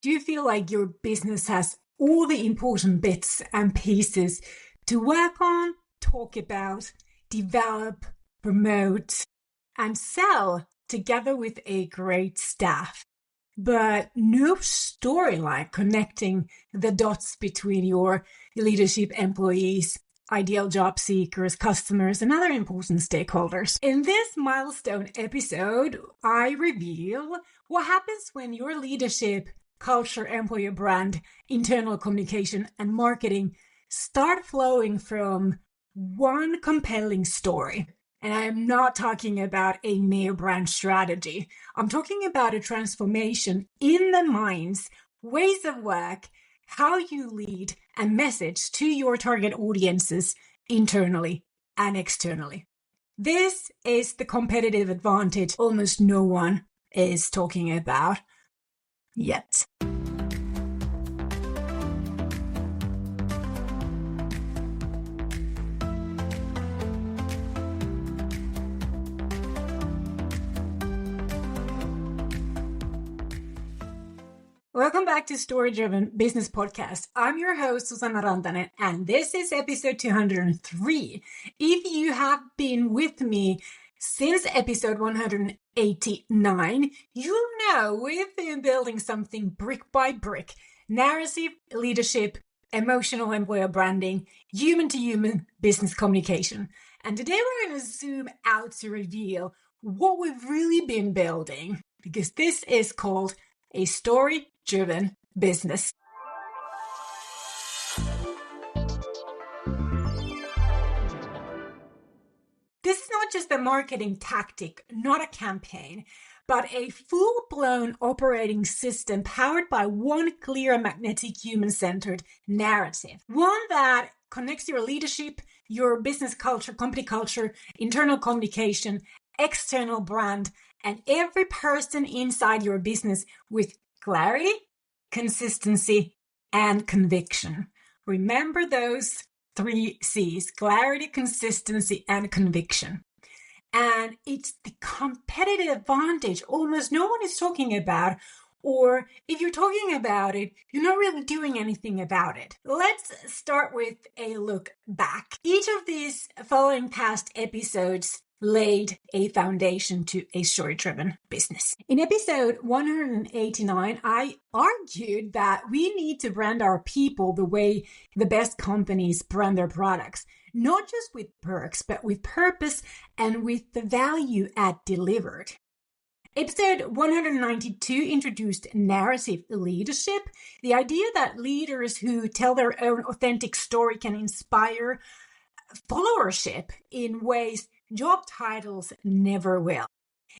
Do you feel like your business has all the important bits and pieces to work on, talk about, develop, promote, and sell together with a great staff, but no storyline connecting the dots between your leadership, employees, ideal job seekers, customers, and other important stakeholders? In this milestone episode, I reveal what happens when your leadership, culture, employer brand, internal communication, and marketing start flowing from one compelling story. And I am not talking about a mere brand strategy. I'm talking about a transformation in the minds, ways of work, how you lead and message to your target audiences internally and externally. This is the competitive advantage almost no one is talking about yet. Welcome back to Story Driven Business Podcast. I'm your host, Susanna, and this is episode 203. If you have been with me since episode 189, you know we've been building something brick by brick. Narrative, leadership, emotional employer branding, human-to-human business communication. And today we're going to zoom out to reveal what we've really been building, because this is called a story-driven business. This is not just a marketing tactic, not a campaign, but a full-blown operating system powered by one clear, magnetic, human-centered narrative. One that connects your leadership, your business culture, company culture, internal communication, external brand, and every person inside your business with clarity, consistency, and conviction. Remember those 3 C's: clarity, consistency, and conviction. And it's the competitive advantage almost no one is talking about, or if you're talking about it, you're not really doing anything about it. Let's start with a look back. Each of these following past episodes laid a foundation to a story-driven business. In episode 189, I argued that we need to brand our people the way the best companies brand their products, not just with perks, but with purpose and with the value add delivered. Episode 192 introduced narrative leadership, the idea that leaders who tell their own authentic story can inspire followership in ways job titles never will.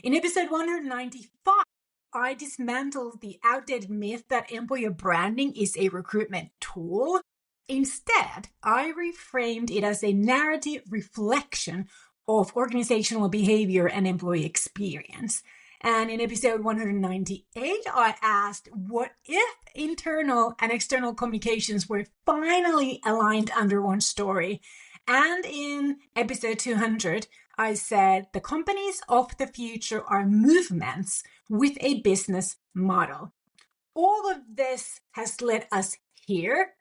In episode 195, I dismantled the outdated myth that employer branding is a recruitment tool. Instead, I reframed it as a narrative reflection of organizational behavior and employee experience. And in episode 198, I asked, what if internal and external communications were finally aligned under one story? And in episode 200, I said the companies of the future are movements with a business model. All of this has led us here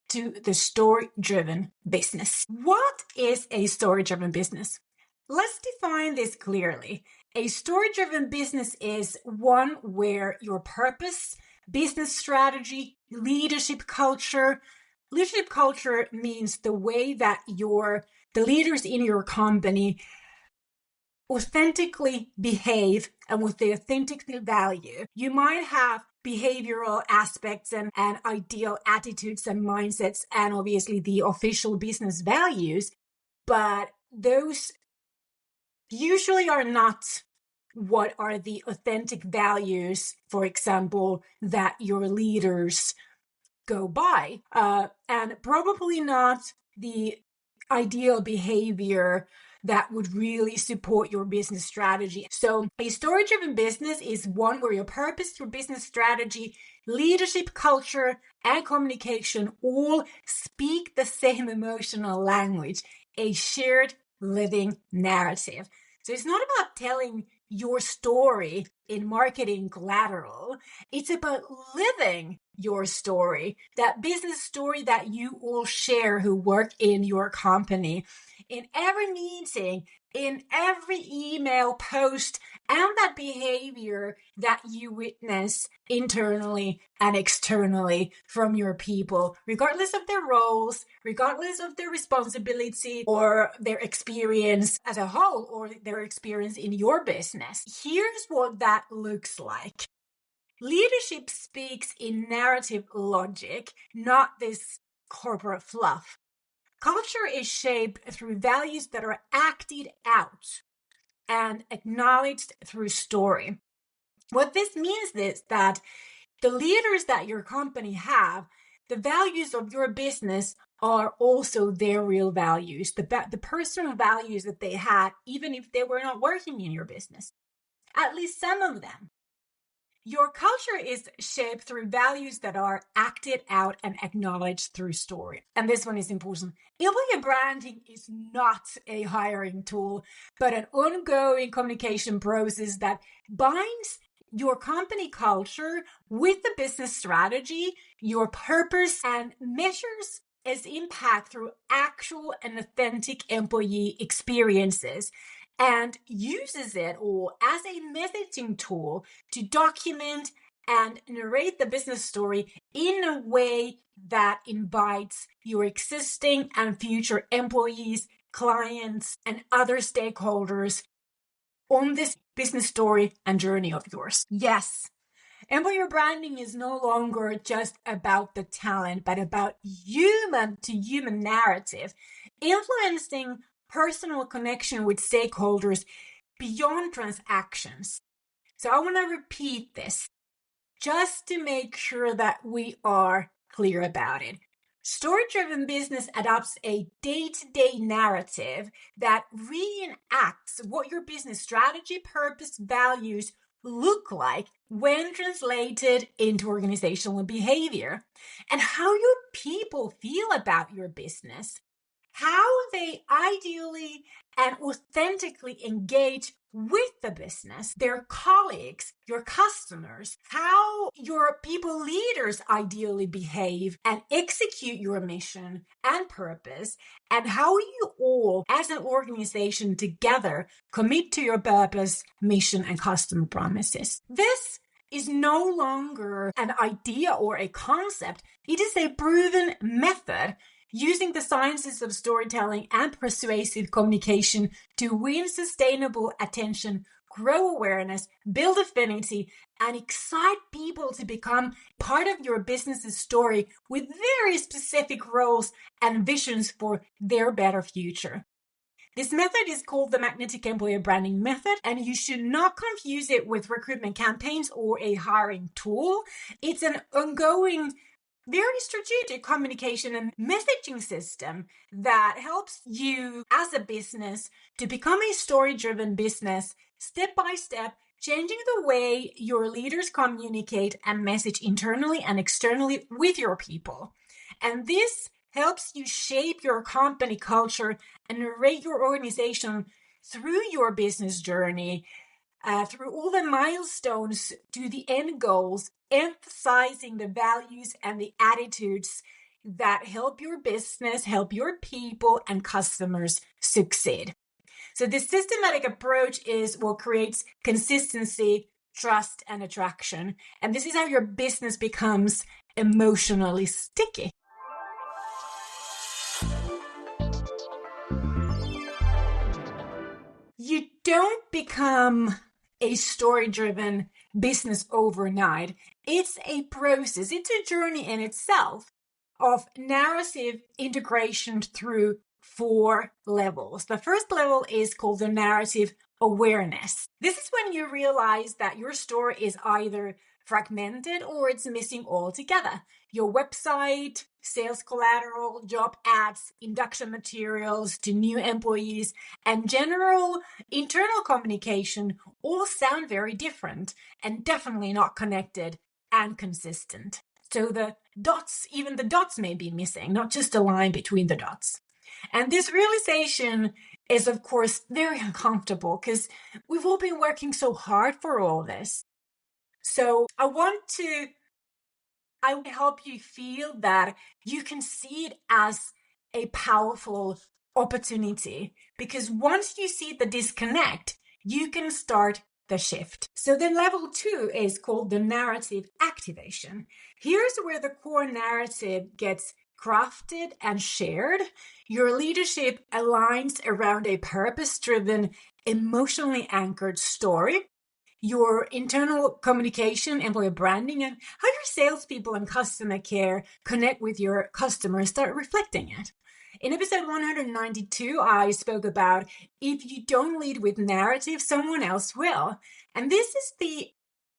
to the story-driven business. What is a story-driven business? Let's define this clearly. A story-driven business is one where your purpose, business strategy, leadership culture means the way that the leaders in your company authentically behave and what they authentically value. You might have behavioral aspects and ideal attitudes and mindsets and obviously the official business values, but those usually are not what are the authentic values, for example, that your leaders go by, and probably not the ideal behavior that would really support your business strategy. So a story-driven business is one where your purpose, your business strategy, leadership, culture, and communication all speak the same emotional language, a shared living narrative. So it's not about telling your story in marketing collateral. It's about living your story, that business story that you all share who work in your company. In every meeting, in every email post, and that behavior that you witness internally and externally from your people, regardless of their roles, regardless of their responsibility or their experience as a whole or their experience in your business. Here's what that looks like. Leadership speaks in narrative logic, not this corporate fluff. Culture is shaped through values that are acted out and acknowledged through story. What this means is that the leaders that your company have, the values of your business are also their real values, the personal values that they had, even if they were not working in your business. At least some of them. Your culture is shaped through values that are acted out and acknowledged through story. And this one is important. Employer branding is not a hiring tool, but an ongoing communication process that binds your company culture with the business strategy, your purpose, and measures its impact through actual and authentic employee experiences, and uses it all as a messaging tool to document and narrate the business story in a way that invites your existing and future employees, clients, and other stakeholders on this business story and journey of yours. Yes, employer branding is no longer just about the talent, but about human to human narrative, influencing personal connection with stakeholders beyond transactions. So I want to repeat this just to make sure that we are clear about it. Story-driven business adopts a day-to-day narrative that reenacts what your business strategy, purpose, values look like when translated into organizational behavior, and how your people feel about your business, how they ideally and authentically engage with the business, their colleagues, your customers, how your people leaders ideally behave and execute your mission and purpose, and how you all as an organization together commit to your purpose, mission, and customer promises. This is no longer an idea or a concept. It is a proven method using the sciences of storytelling and persuasive communication to win sustainable attention, grow awareness, build affinity, and excite people to become part of your business's story with very specific roles and visions for their better future. This method is called the magnetic employer branding method, and you should not confuse it with recruitment campaigns or a hiring tool. It's an ongoing, very strategic communication and messaging system that helps you as a business to become a story-driven business step by step, changing the way your leaders communicate and message internally and externally with your people. And this helps you shape your company culture and narrate your organization through your business journey, through all the milestones to the end goals, emphasizing the values and the attitudes that help your business, help your people and customers succeed. So this systematic approach is what creates consistency, trust, and attraction. And this is how your business becomes emotionally sticky. You don't become a story-driven business overnight. It's a process. It's a journey in itself of narrative integration through 4 levels. The first level is called the narrative awareness. This is when you realize that your story is either fragmented or it's missing altogether. Your website, sales collateral, job ads, induction materials to new employees, and general internal communication all sound very different and definitely not connected and consistent. So the dots, even the dots may be missing, not just a line between the dots. And this realization is, of course, very uncomfortable because we've all been working so hard for all this. So I want to help you feel that you can see it as a powerful opportunity, because once you see the disconnect, you can start the shift. So then level 2 is called the narrative activation. Here's where the core narrative gets crafted and shared. Your leadership aligns around a purpose-driven, emotionally anchored story. Your internal communication, employer branding, and how your salespeople and customer care connect with your customers start reflecting it. In episode 192, I spoke about if you don't lead with narrative, someone else will. And this is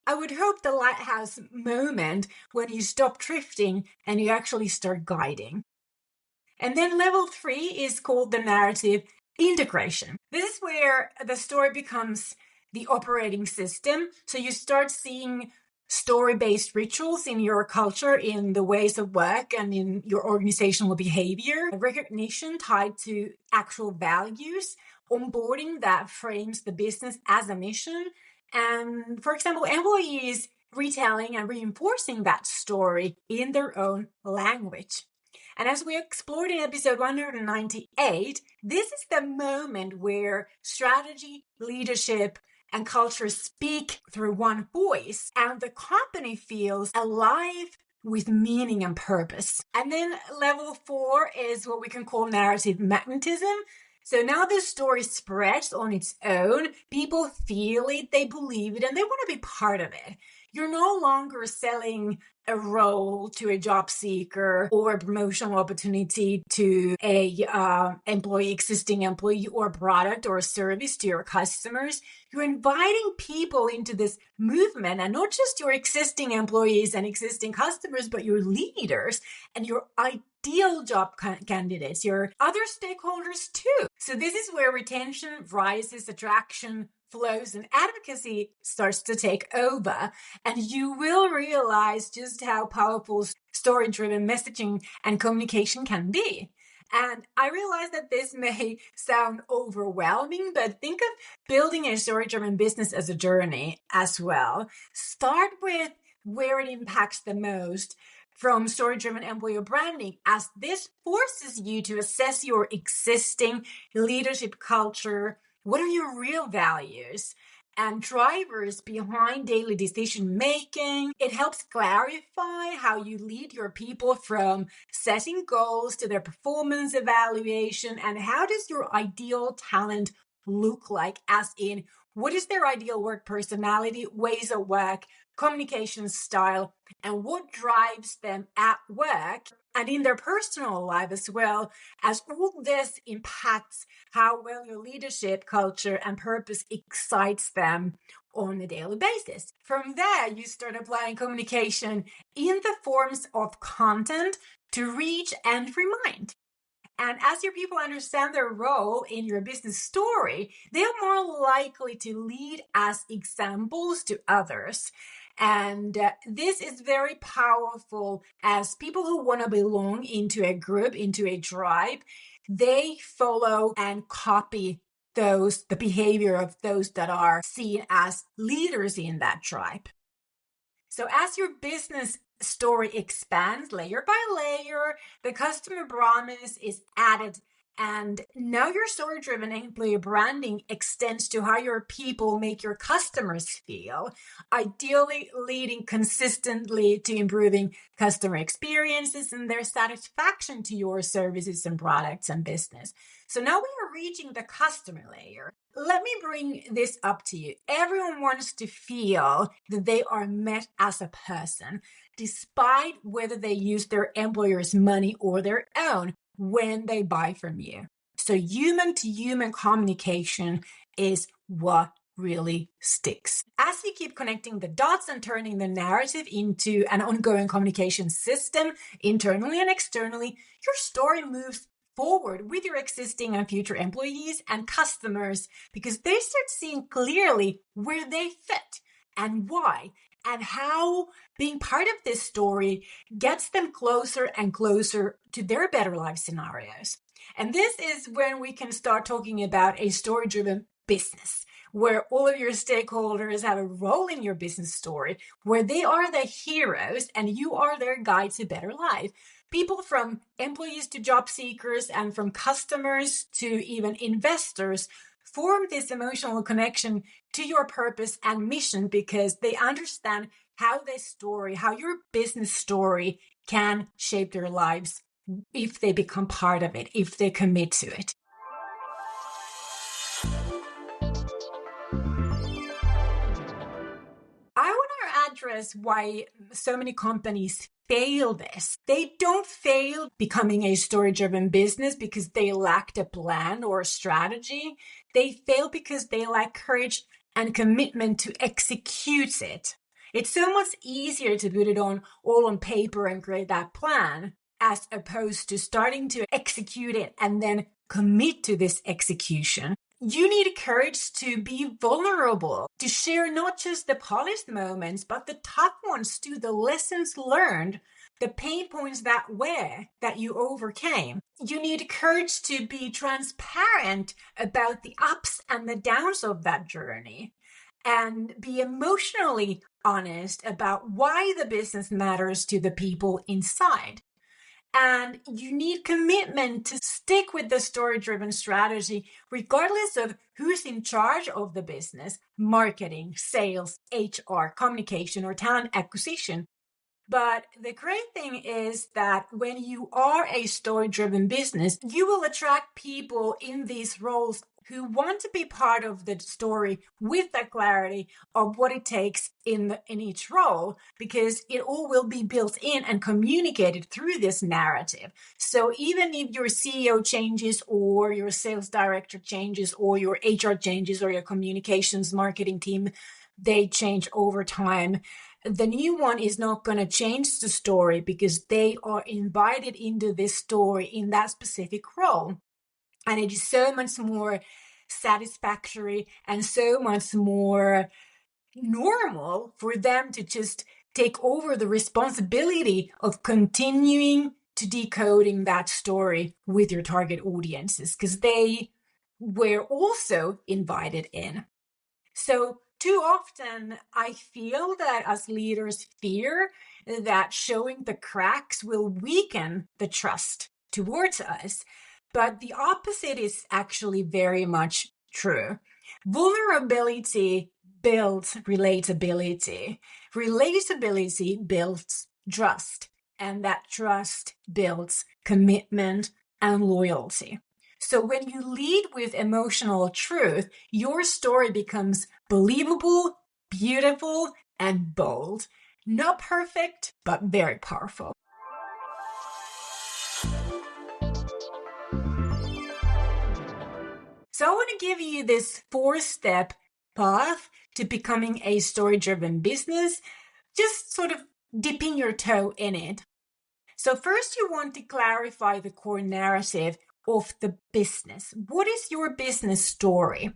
I would hope, the lighthouse moment when you stop drifting and you actually start guiding. And then level 3 is called the narrative integration. This is where the story becomes the operating system. So you start seeing story-based rituals in your culture, in the ways of work, and in your organizational behavior, recognition tied to actual values, onboarding that frames the business as a mission, and, for example, employees retelling and reinforcing that story in their own language. And as we explored in episode 198, this is the moment where strategy, leadership, and culture speak through one voice, and the company feels alive with meaning and purpose. And then level 4 is what we can call narrative magnetism. So now the story spreads on its own. People feel it, they believe it, and they want to be part of it. You're no longer selling a role to a job seeker or a promotional opportunity to a existing employee, or a product or a service to your customers. You're inviting people into this movement, and not just your existing employees and existing customers, but your leaders and your ideal job candidates, your other stakeholders too. So this is where retention rises, attraction flows, and advocacy starts to take over. And you will realize just how powerful story-driven messaging and communication can be. And I realize that this may sound overwhelming, but think of building a story-driven business as a journey as well. Start with where it impacts the most, from story-driven employer branding, as this forces you to assess your existing leadership culture. What are your real values and drivers behind daily decision making? It helps clarify how you lead your people, from setting goals to their performance evaluation, and how does your ideal talent look like, as in, what is their ideal work personality, ways of work, communication style, and what drives them at work and in their personal life as well, as all this impacts how well your leadership, culture, and purpose excites them on a daily basis. From there, you start applying communication in the forms of content to reach and remind. And as your people understand their role in your business story, they are more likely to lead as examples to others. And this is very powerful, as people who want to belong into a group, into a tribe, they follow and copy the behavior of those that are seen as leaders in that tribe. So as your business story expands layer by layer, the customer promise is added, and now your story-driven employer branding extends to how your people make your customers feel, ideally leading consistently to improving customer experiences and their satisfaction to your services and products and business. So now we are reaching the customer layer. Let me bring this up to you. Everyone wants to feel that they are met as a person, despite whether they use their employer's money or their own when they buy from you. So human-to-human communication is what really sticks. As you keep connecting the dots and turning the narrative into an ongoing communication system, internally and externally, your story moves forward with your existing and future employees and customers, because they start seeing clearly where they fit and why, and how being part of this story gets them closer and closer to their better life scenarios. And this is when we can start talking about a story-driven business, where all of your stakeholders have a role in your business story, where they are the heroes and you are their guide to better life. People from employees to job seekers and from customers to even investors form this emotional connection to your purpose and mission because they understand how this story, how your business story can shape their lives if they become part of it, if they commit to it. I want to address why so many companies fail this. They don't fail becoming a story-driven business because they lacked a plan or a strategy. They fail because they lack courage and commitment to execute it. It's so much easier to put it all on paper and create that plan as opposed to starting to execute it and then commit to this execution. You need courage to be vulnerable, to share not just the polished moments, but the tough ones too, the lessons learned, the pain points that you overcame. You need courage to be transparent about the ups and the downs of that journey and be emotionally honest about why the business matters to the people inside. And you need commitment to stick with the story-driven strategy, regardless of who's in charge of the business, marketing, sales, HR, communication, or talent acquisition. But the great thing is that when you are a story-driven business, you will attract people in these roles who want to be part of the story with the clarity of what it takes in each role, because it all will be built in and communicated through this narrative. So even if your CEO changes or your sales director changes or your HR changes or your communications marketing team, they change over time, the new one is not going to change the story because they are invited into this story in that specific role. And it is so much more satisfactory and so much more normal for them to just take over the responsibility of continuing to decoding that story with your target audiences because they were also invited in. So too often I feel that as leaders fear that showing the cracks will weaken the trust towards us. But the opposite is actually very much true. Vulnerability builds relatability. Relatability builds trust, and that trust builds commitment and loyalty. So when you lead with emotional truth, your story becomes believable, beautiful, and bold. Not perfect, but very powerful. So I want to give you this 4-step path to becoming a story-driven business, just sort of dipping your toe in it. So first you want to clarify the core narrative of the business. What is your business story?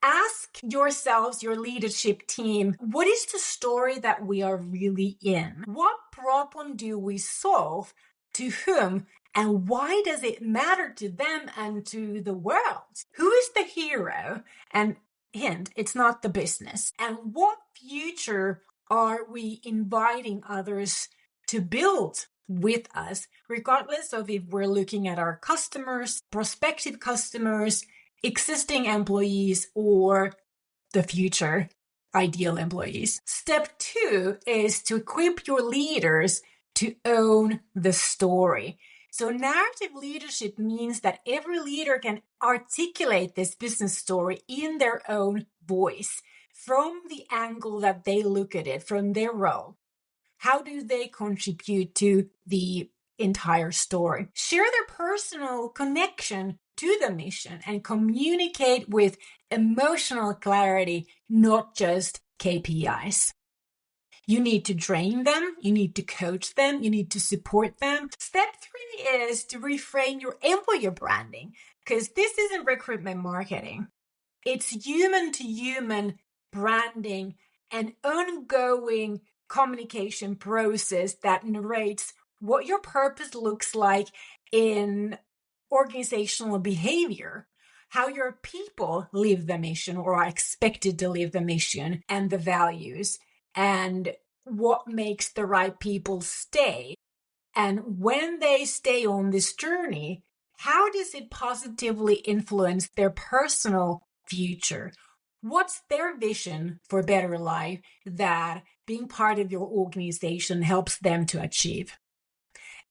Ask yourselves, your leadership team, what is the story that we are really in? What problem do we solve? To whom? And why does it matter to them and to the world? Who is the hero? And hint, it's not the business. And what future are we inviting others to build with us, regardless of if we're looking at our customers, prospective customers, existing employees, or the future ideal employees. Step 2 is to equip your leaders to own the story. So narrative leadership means that every leader can articulate this business story in their own voice from the angle that they look at it, from their role. How do they contribute to the entire story? Share their personal connection to the mission and communicate with emotional clarity, not just KPIs. You need to train them, you need to coach them, you need to support them. Step 3 is to reframe your employer branding, because this isn't recruitment marketing. It's human to human branding, an ongoing communication process that narrates what your purpose looks like in organizational behavior, how your people live the mission or are expected to live the mission and the values, and what makes the right people stay. And when they stay on this journey, how does it positively influence their personal future? What's their vision for a better life that being part of your organization helps them to achieve?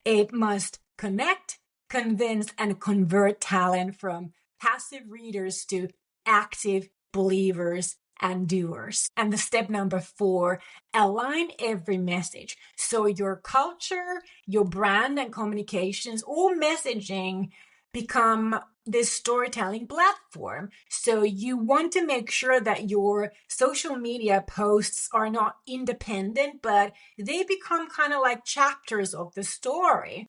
It must connect, convince, and convert talent from passive readers to active believers and doers. And the step number 4, align every message. So your culture, your brand and communications, all messaging become this storytelling platform. So you want to make sure that your social media posts are not independent, but they become kind of like chapters of the story.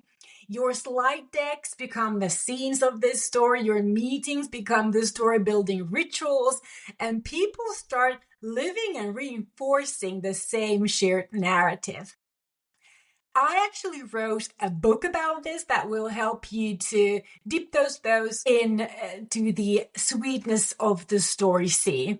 Your slide decks become the scenes of this story. Your meetings become the story building rituals, and people start living and reinforcing the same shared narrative. I actually wrote a book about this that will help you to dip those in to the sweetness of the story sea.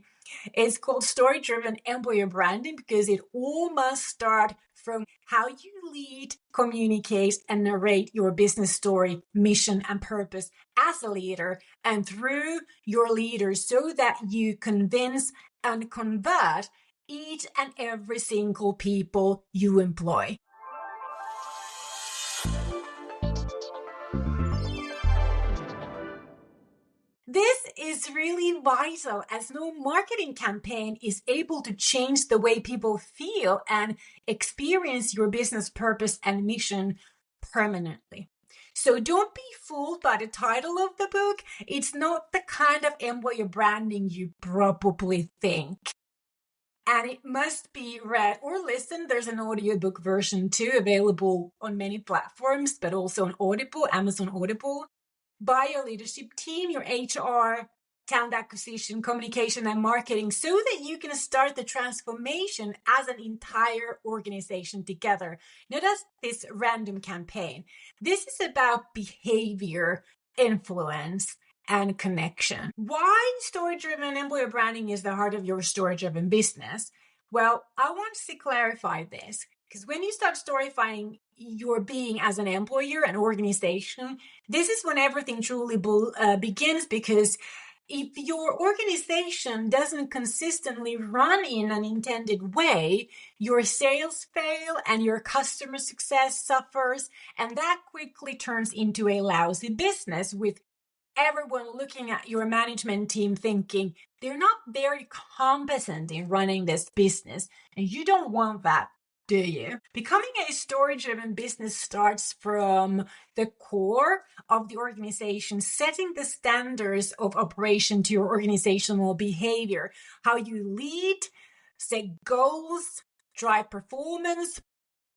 It's called Story Driven Employer Branding because it all must start from how you lead, communicate, and narrate your business story, mission, and purpose as a leader and through your leaders so that you convince and convert each and every single people you employ. This is really vital as no marketing campaign is able to change the way people feel and experience your business purpose and mission permanently. So don't be fooled by the title of the book. It's not the kind of employer branding you probably think. And it must be read or listened. There's an audiobook version too, available on many platforms, but also on Audible, Amazon Audible, by your leadership team, your HR, talent acquisition, communication, and marketing, so that you can start the transformation as an entire organization together, not as this random campaign. This is about behavior, influence, and connection. Why story-driven employer branding is the heart of your story-driven business? Well, I want to clarify this because when you start storyifying your being as an employer, an organization, this is when everything truly begins, because if your organization doesn't consistently run in an intended way, your sales fail and your customer success suffers, and that quickly turns into a lousy business with everyone looking at your management team thinking they're not very competent in running this business. And you don't want that, do you? Becoming a story-driven business starts from the core of the organization, setting the standards of operation to your organizational behavior, how you lead, set goals, drive performance,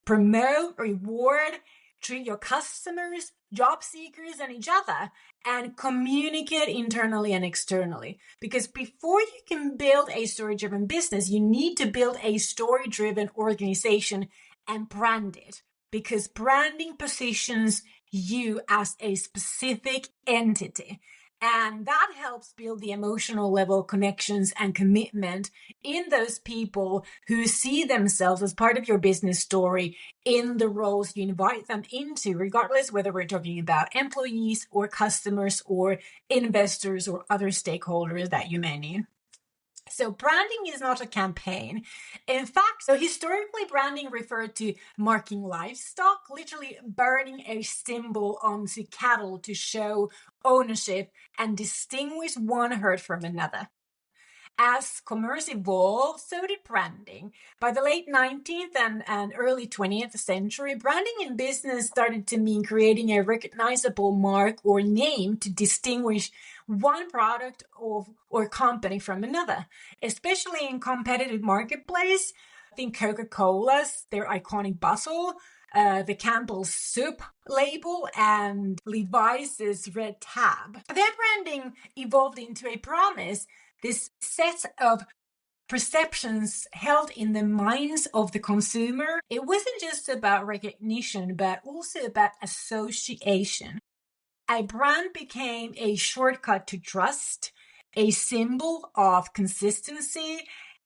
promote, reward, treat your customers, job seekers, and each other, and communicate internally and externally. Because before you can build a story-driven business, you need to build a story-driven organization and brand it. Because branding positions you as a specific entity. And that helps build the emotional level connections and commitment in those people who see themselves as part of your business story in the roles you invite them into, regardless whether we're talking about employees or customers or investors or other stakeholders that you may need. So branding is not a campaign. In fact, so historically branding referred to marking livestock, literally burning a symbol onto cattle to show ownership and distinguish one herd from another. As commerce evolved, so did branding. By the late 19th and early 20th century, branding in business started to mean creating a recognizable mark or name to distinguish one product or company from another, especially in competitive marketplace. I think Coca-Cola's, their iconic bustle, the Campbell's soup label, and Levi's red tab. Their branding evolved into a promise, this set of perceptions held in the minds of the consumer. It wasn't just about recognition, but also about association. A brand became a shortcut to trust, a symbol of consistency,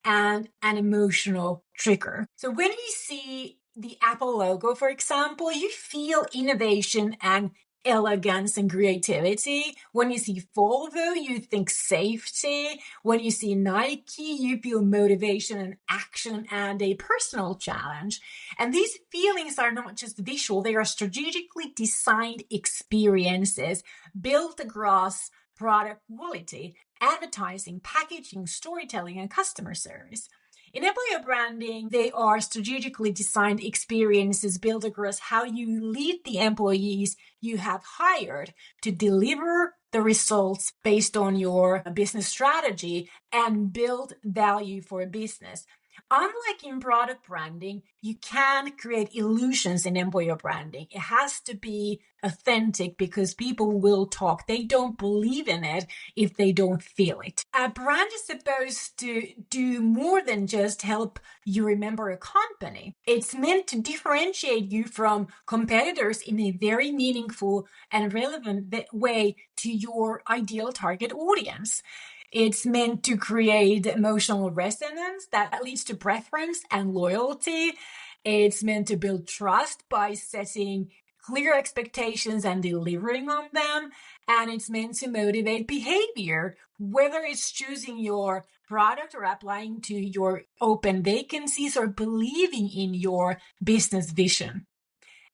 and an emotional trigger. So when you see the Apple logo, for example, you feel innovation and elegance and creativity. When you see Volvo, you think safety. When you see Nike, you feel motivation and action and a personal challenge. And these feelings are not just visual, they are strategically designed experiences built across product quality, advertising, packaging, storytelling, and customer service. In employer branding, they are strategically designed experiences built across how you lead the employees you have hired to deliver the results based on your business strategy and build value for a business. Unlike in product branding, you can create illusions in employer branding. It has to be authentic because people will talk. They don't believe in it if they don't feel it. A brand is supposed to do more than just help you remember a company. It's meant to differentiate you from competitors in a very meaningful and relevant way to your ideal target audience. It's meant to create emotional resonance that leads to preference and loyalty. It's meant to build trust by setting clear expectations and delivering on them. And it's meant to motivate behavior, whether it's choosing your product or applying to your open vacancies or believing in your business vision.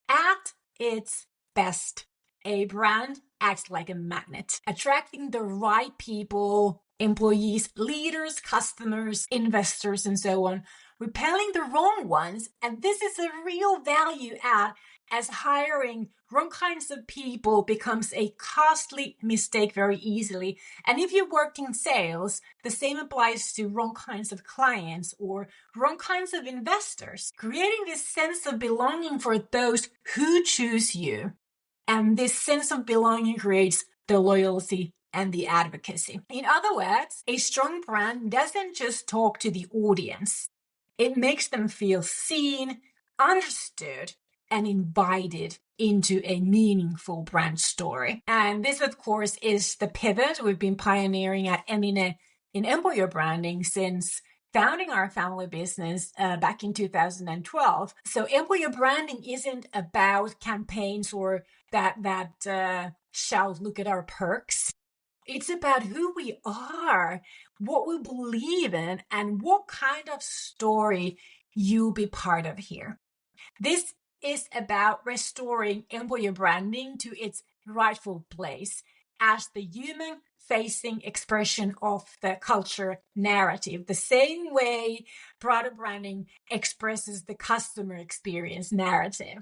At its best, a brand acts like a magnet, attracting the right people, employees, leaders, customers, investors, and so on, repelling the wrong ones. And this is a real value add, as hiring wrong kinds of people becomes a costly mistake very easily. And if you work in sales, the same applies to wrong kinds of clients or wrong kinds of investors. Creating this sense of belonging for those who choose you. And this sense of belonging creates the loyalty and the advocacy. In other words, a strong brand doesn't just talk to the audience. It makes them feel seen, understood, and invited into a meaningful brand story. And this, of course, is the pivot we've been pioneering at Emine in employer branding since founding our family business back in 2012. So employer branding isn't about campaigns or that shout, look at our perks. It's about who we are, what we believe in, and what kind of story you'll be part of here. This is about restoring employer branding to its rightful place as the human-facing expression of the culture narrative, the same way product branding expresses the customer experience narrative.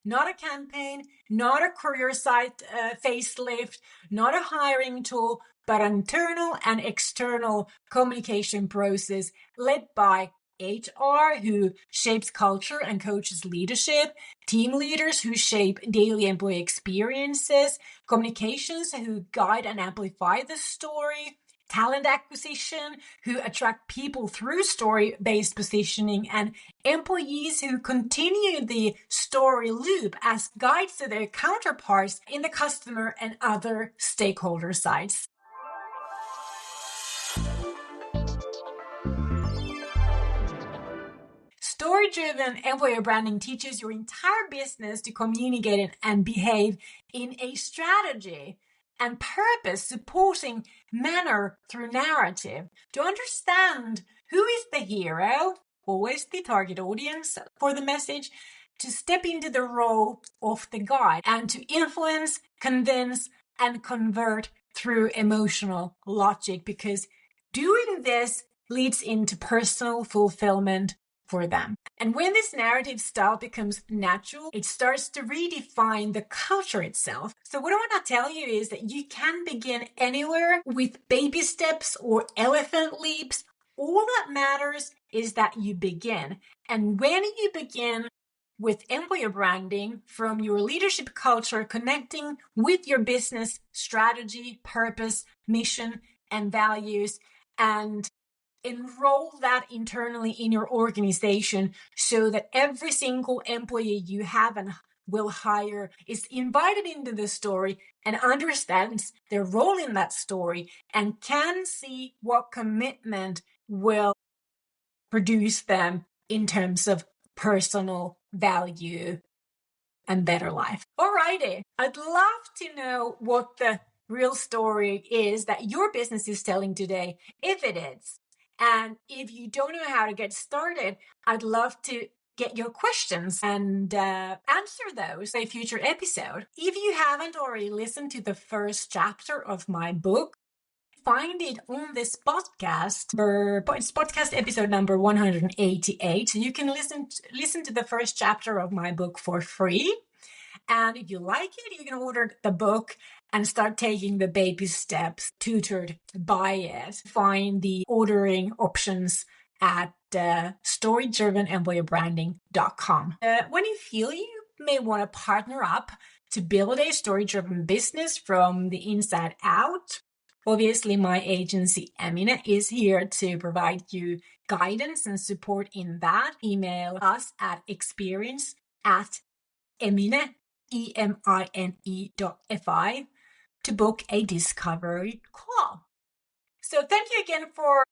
Not a campaign, not a career site facelift, not a hiring tool, but an internal and external communication process led by HR, who shapes culture and coaches leadership, team leaders who shape daily employee experiences, communications who guide and amplify the story, talent acquisition who attract people through story-based positioning, and employees who continue the story loop as guides to their counterparts in the customer and other stakeholder sides. Story-driven employer branding teaches your entire business to communicate and behave in a strategy and purpose supporting manner through narrative. To understand who is the hero, always the target audience for the message, to step into the role of the guide and to influence, convince, and convert through emotional logic, because doing this leads into personal fulfillment for them. And when this narrative style becomes natural, it starts to redefine the culture itself. So what I want to tell you is that you can begin anywhere with baby steps or elephant leaps. All that matters is that you begin. And when you begin with employer branding from your leadership culture, connecting with your business strategy, purpose, mission, and values, and enroll that internally in your organization so that every single employee you have and is invited into the story and understands their role in that story and can see what commitment will produce them in terms of personal value and better life. Alrighty, I'd love to know what the real story is that your business is telling today, if it is. And if you don't know how to get started, I'd love to get your questions and answer those in a future episode. If you haven't already listened to the first chapter of my book, find it on this podcast. It's podcast episode number 188. You can listen to the first chapter of my book for free. And if you like it, you can order the book and start taking the baby steps tutored by it. Find the ordering options at storydrivenemployerbranding.com. When you feel you may want to partner up to build a story-driven business from the inside out, obviously my agency Emine is here to provide you guidance and support in that. Email us at experience@emine.fi to book a discovery call. So thank you again for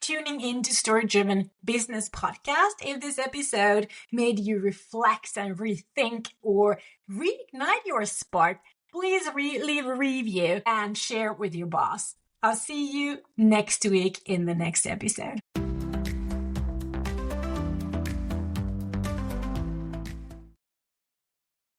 tuning in to Story Driven Business Podcast. If this episode made you reflect and rethink or reignite your spark, please leave a review and share it with your boss. I'll see you next week in the next episode.